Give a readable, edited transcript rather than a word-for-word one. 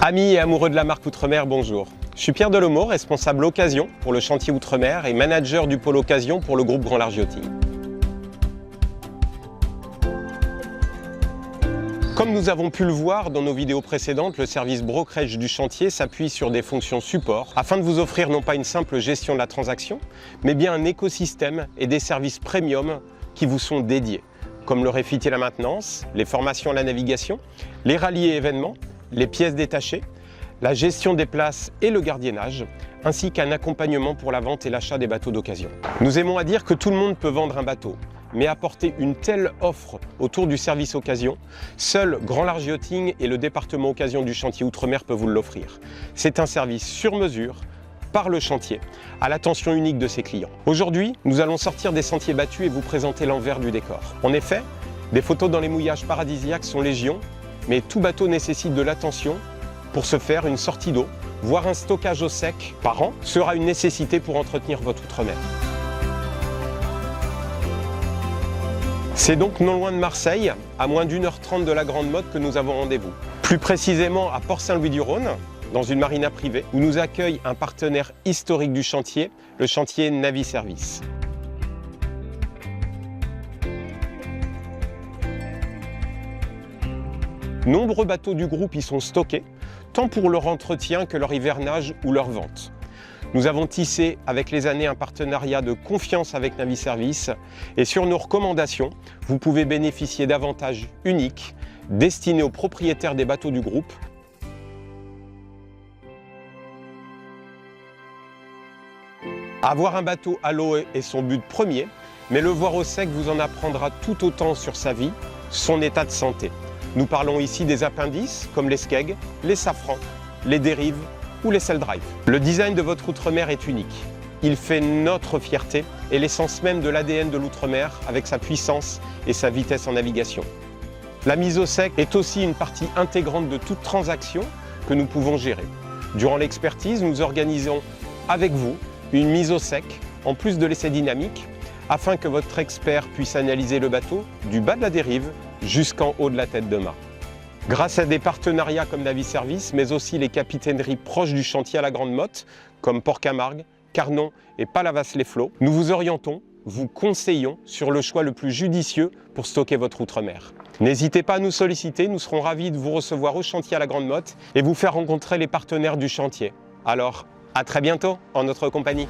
Amis et amoureux de la marque Outremer, bonjour. Je suis Pierre Delomeau, responsable Occasion pour le chantier Outremer et manager du pôle Occasion pour le groupe Grand Large Yachting. Comme nous avons pu le voir dans nos vidéos précédentes, le service brokerage du chantier s'appuie sur des fonctions support afin de vous offrir non pas une simple gestion de la transaction, mais bien un écosystème et des services premium qui vous sont dédiés, comme le refit et la maintenance, les formations à la navigation, les rallyes et événements, les pièces détachées, la gestion des places et le gardiennage, ainsi qu'un accompagnement pour la vente et l'achat des bateaux d'occasion. Nous aimons à dire que tout le monde peut vendre un bateau, mais apporter une telle offre autour du service occasion, seul Grand Large Yachting et le département occasion du chantier Outremer peuvent vous l'offrir. C'est un service sur mesure, par le chantier, à l'attention unique de ses clients. Aujourd'hui, nous allons sortir des sentiers battus et vous présenter l'envers du décor. En effet, des photos dans les mouillages paradisiaques sont légion, mais tout bateau nécessite de l'attention. Pour ce faire, une sortie d'eau, voire un stockage au sec par an, sera une nécessité pour entretenir votre Outremer. C'est donc non loin de Marseille, à moins d'1h30 de la Grande Motte que nous avons rendez-vous. Plus précisément à Port-Saint-Louis-du-Rhône, dans une marina privée, où nous accueille un partenaire historique du chantier, le chantier Navi Service. Nombreux bateaux du groupe y sont stockés, tant pour leur entretien que leur hivernage ou leur vente. Nous avons tissé avec les années un partenariat de confiance avec Navi Service et sur nos recommandations, vous pouvez bénéficier d'avantages uniques destinés aux propriétaires des bateaux du groupe. Avoir un bateau à l'eau est son but premier, mais le voir au sec vous en apprendra tout autant sur sa vie, son état de santé. Nous parlons ici des appendices comme les skegs, les safrans, les dérives ou les sail drive. Le design de votre Outremer est unique. Il fait notre fierté et l'essence même de l'ADN de l'Outremer avec sa puissance et sa vitesse en navigation. La mise au sec est aussi une partie intégrante de toute transaction que nous pouvons gérer. Durant l'expertise, nous organisons avec vous une mise au sec en plus de l'essai dynamique afin que votre expert puisse analyser le bateau du bas de la dérive jusqu'en haut de la tête de mât. Grâce à des partenariats comme Navi Service, mais aussi les capitaineries proches du chantier à la Grande Motte, comme Port-Camargue, Carnon et Palavas-les-Flots, nous vous orientons, vous conseillons sur le choix le plus judicieux pour stocker votre Outremer. N'hésitez pas à nous solliciter, nous serons ravis de vous recevoir au chantier à la Grande Motte et vous faire rencontrer les partenaires du chantier. Alors, à très bientôt en notre compagnie.